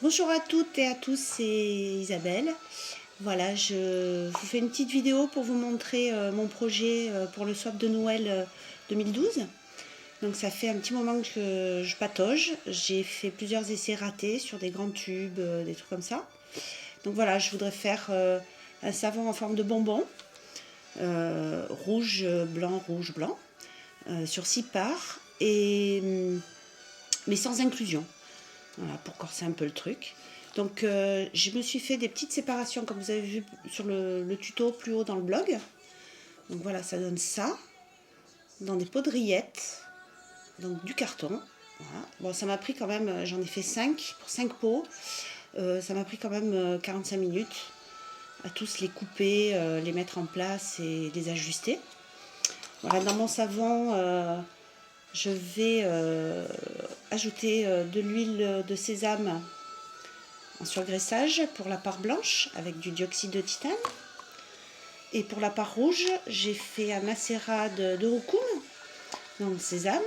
Bonjour à toutes et à tous, c'est Isabelle. Voilà, je vous fais une petite vidéo pour vous montrer mon projet pour le swap de Noël 2012. Donc ça fait un petit moment que je patauge. J'ai fait plusieurs essais ratés sur des grands tubes, des trucs comme ça. Donc voilà, je voudrais faire un savon en forme de bonbon, rouge, blanc, sur 6 parts, mais sans inclusion. Voilà, pour corser un peu le truc. Donc je me suis fait des petites séparations comme vous avez vu sur le tuto plus haut dans le blog. Donc voilà, ça donne ça dans des pots de rillettes, donc du carton. Voilà. Bon, ça m'a pris quand même, j'en ai fait 5 pour 5 pots. Ça m'a pris quand même 45 minutes à tous les couper, les mettre en place et les ajuster. Voilà, dans mon savon, je vais ajouter de l'huile de sésame en surgraissage pour la part blanche avec du dioxyde de titane. Et pour la part rouge, j'ai fait un macérat de roucoum, donc sésame,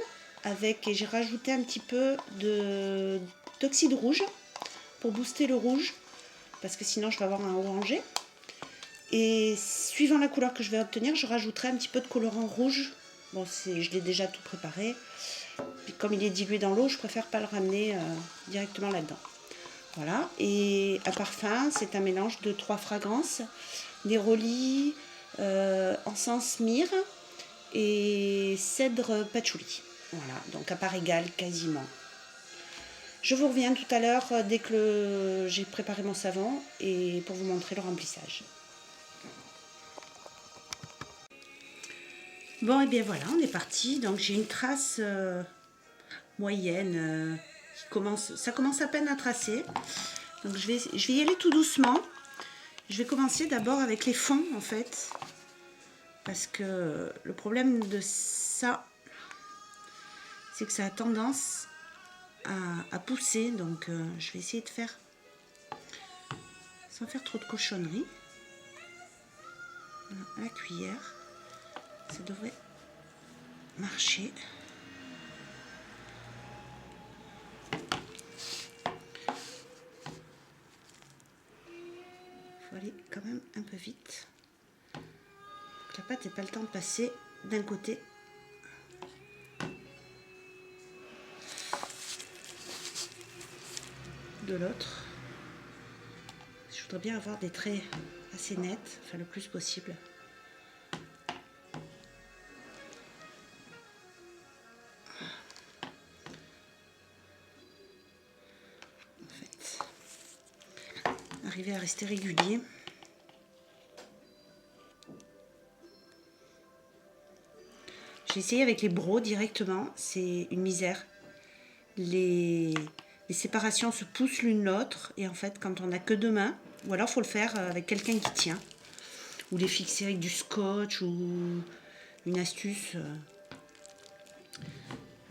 et j'ai rajouté un petit peu d'oxyde rouge pour booster le rouge, parce que sinon je vais avoir un orangé. Et suivant la couleur que je vais obtenir, je rajouterai un petit peu de colorant rouge. Bon, je l'ai déjà tout préparé. Puis comme il est dilué dans l'eau, je préfère pas le ramener directement là-dedans. Voilà, et un parfum, c'est un mélange de 3 fragrances, néroli, encens myrrhe et cèdre patchouli. Voilà, donc à part égale quasiment. Je vous reviens tout à l'heure dès que j'ai préparé mon savon et pour vous montrer le remplissage. Bon, et bien voilà, on est parti. Donc j'ai une trace moyenne ça commence à peine à tracer. Donc je vais y aller tout doucement. Je vais commencer d'abord avec les fonds en fait, parce que le problème de ça, c'est que ça a tendance à pousser. Donc je vais essayer de faire sans faire trop de cochonneries. Voilà, à la cuillère, ça devrait marcher. Faut aller quand même un peu vite. Donc la pâte n'ait pas le temps de passer d'un côté de l'autre. Je voudrais bien avoir des traits assez nets, enfin le plus possible. En fait, arriver à rester régulier. J'ai essayé avec les brocs directement, c'est une misère. Les séparations se poussent l'une l'autre et en fait quand on n'a que deux mains, ou alors il faut le faire avec quelqu'un qui tient, ou les fixer avec du scotch ou une astuce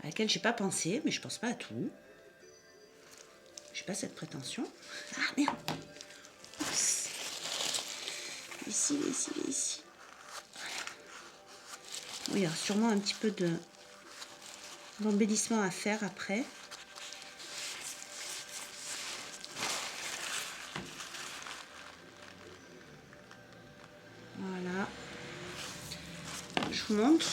à laquelle j'ai pas pensé, mais je pense pas à tout. J'ai pas cette prétention. Ah merde. Oups. Ici. Oui, il y a sûrement un petit peu d'embellissement à faire après. Voilà. Je vous montre.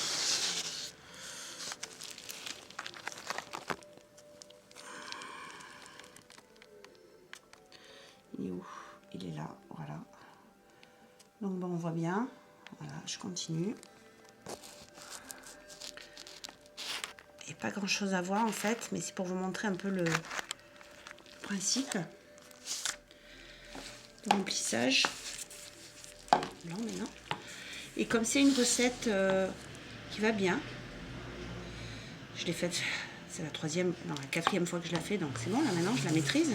Il est où? Il est là, voilà. Donc bon, on voit bien. Voilà, je continue. Il n'y a pas grand chose à voir en fait, mais c'est pour vous montrer un peu le principe de remplissage. Non, mais non. Et comme c'est une recette qui va bien, je l'ai faite, c'est la quatrième fois que je la fais, donc c'est bon, là maintenant je la maîtrise.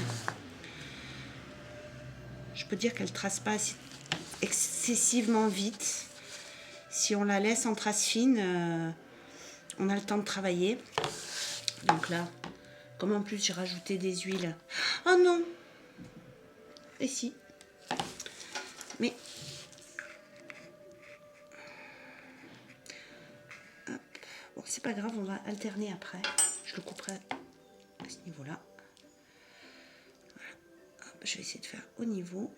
Je peux dire qu'elle ne trace pas excessivement vite. Si on la laisse en trace fine, on a le temps de travailler. Donc là, comme en plus j'ai rajouté des huiles. Oh non! Et si. Mais hop. Bon, c'est pas grave, on va alterner après. Je le couperai à ce niveau-là. Voilà. je vais essayer de faire au niveau.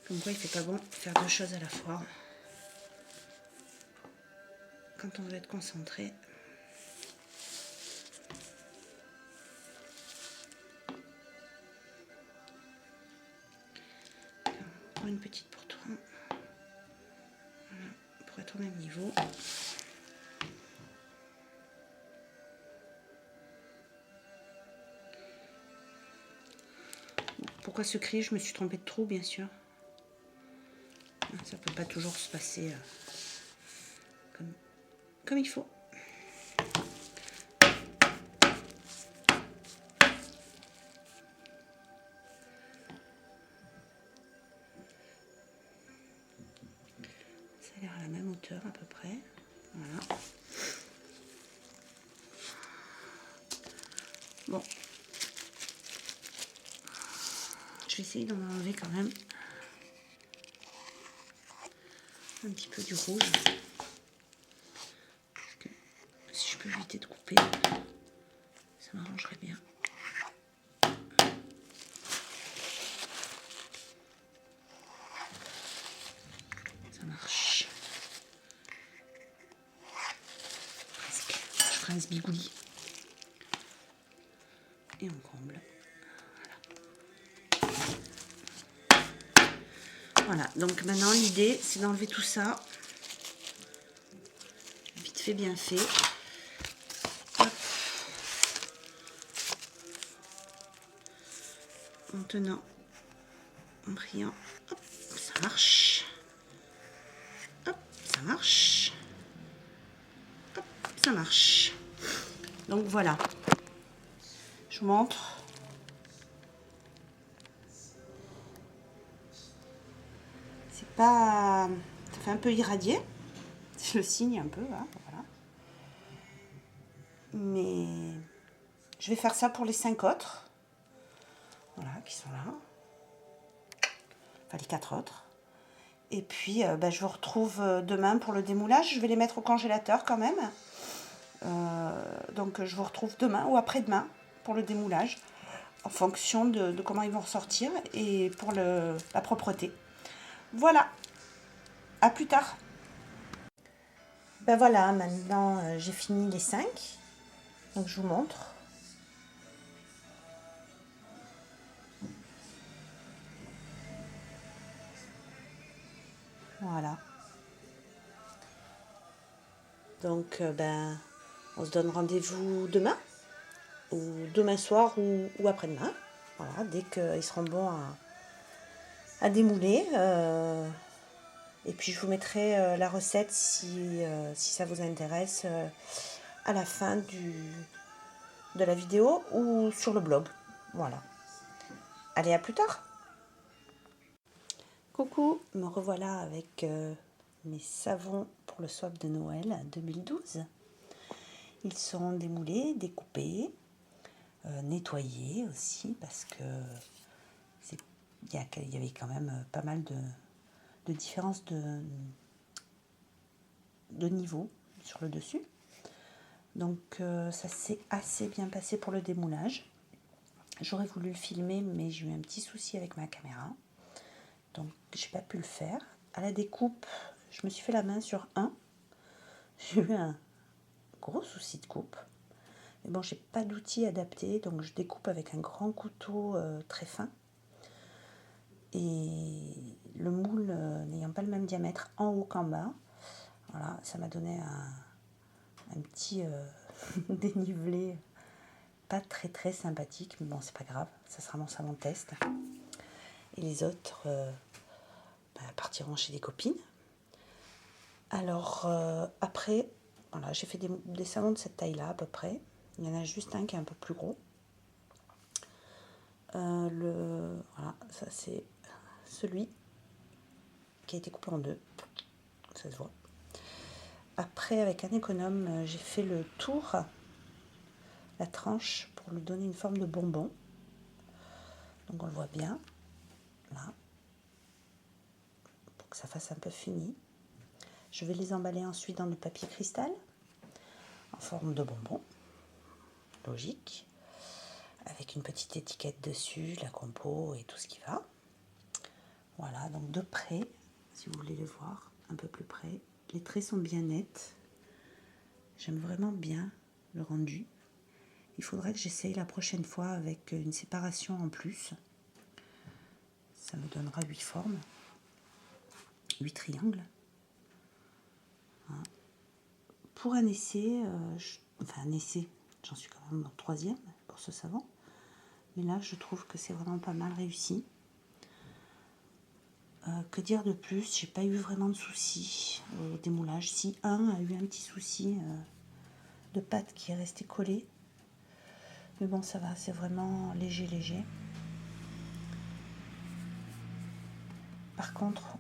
Comme quoi il fait pas bon faire deux choses à la fois. Quand on veut être concentré. Encore une petite pour toi. Voilà, pour être au même niveau. Pourquoi ce cri? Je me suis trompée de trou, bien sûr. Ça peut pas toujours se passer comme il faut. Ça a l'air à la même hauteur à peu près. Voilà. Bon. Je vais essayer d'en enlever quand même un petit peu du rouge. Si je peux éviter de couper, ça m'arrangerait bien. Ça marche. Presque. Je ferai un sbigouli. Et on comble. Voilà, donc maintenant l'idée c'est d'enlever tout ça. Vite fait, bien fait. Hop. En tenant, en priant. Hop, ça marche. Hop, ça marche. Hop, ça marche. Donc voilà. Je vous montre. C'est pas... Ça fait un peu irradié. Je le signe un peu, hein, voilà. Mais je vais faire ça pour les 5 autres. Voilà, qui sont là. Enfin, les 4 autres. Et puis, je vous retrouve demain pour le démoulage. Je vais les mettre au congélateur quand même. Donc, je vous retrouve demain ou après-demain pour le démoulage. En fonction de comment ils vont ressortir et pour la propreté. Voilà. À plus tard. Ben voilà, maintenant j'ai fini les 5. Donc, je vous montre. Voilà. Donc, on se donne rendez-vous demain, ou demain soir, ou après-demain. Voilà, dès qu'ils seront bons à démouler. Et puis, je vous mettrai la recette si ça vous intéresse à la fin de la vidéo ou sur le blog. Voilà. Allez, à plus tard. Coucou, me revoilà avec mes savons pour le swap de Noël 2012. Ils sont démoulés, découpés, nettoyés aussi parce que il y avait quand même pas mal de différences de niveau sur le dessus. Donc ça s'est assez bien passé pour le démoulage. J'aurais voulu le filmer, mais j'ai eu un petit souci avec ma caméra. Donc j'ai pas pu le faire. À la découpe, je me suis fait la main sur un. J'ai eu un gros souci de coupe. Mais bon, j'ai pas d'outil adapté, donc je découpe avec un grand couteau très fin. Et le moule n'ayant pas le même diamètre en haut qu'en bas, voilà, ça m'a donné un petit dénivelé pas très très sympathique, mais bon, c'est pas grave, ça sera mon savon test. Et les autres partiront chez des copines. Alors après, voilà, j'ai fait des savons de cette taille-là à peu près. Il y en a juste un qui est un peu plus gros. Voilà, ça c'est celui qui a été coupé en deux. Ça se voit. Après, avec un économe, j'ai fait le tour, la tranche, pour lui donner une forme de bonbon. Donc on le voit bien, là, pour que ça fasse un peu fini. Je vais les emballer ensuite dans du papier cristal, en forme de bonbon. Logique. avec une petite étiquette dessus, la compo et tout ce qui va. Voilà, donc de près, si vous voulez les voir un peu plus près, les traits sont bien nets. J'aime vraiment bien le rendu. Il faudrait que j'essaye la prochaine fois avec une séparation en plus. Ça me donnera 8 formes, 8 triangles. Voilà. Pour un essai, un essai, j'en suis quand même au 3e pour ce savon. Mais là, je trouve que c'est vraiment pas mal réussi. Que dire de plus? J'ai pas eu vraiment de soucis au démoulage. Si un a eu un petit souci de pâte qui est resté collé. Mais bon, ça va, c'est vraiment léger. Par contre,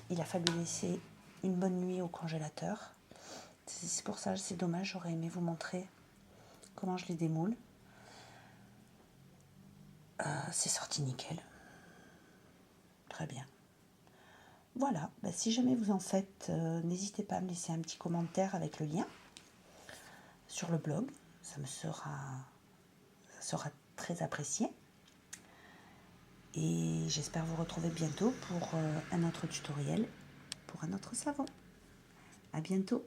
il a fallu laisser une bonne nuit au congélateur. C'est pour ça, c'est dommage, j'aurais aimé vous montrer comment je les démoule. C'est sorti nickel. Très bien. Voilà, si jamais vous en faites, n'hésitez pas à me laisser un petit commentaire avec le lien sur le blog. Ça sera très apprécié. Et j'espère vous retrouver bientôt pour un autre tutoriel, pour un autre savon. À bientôt.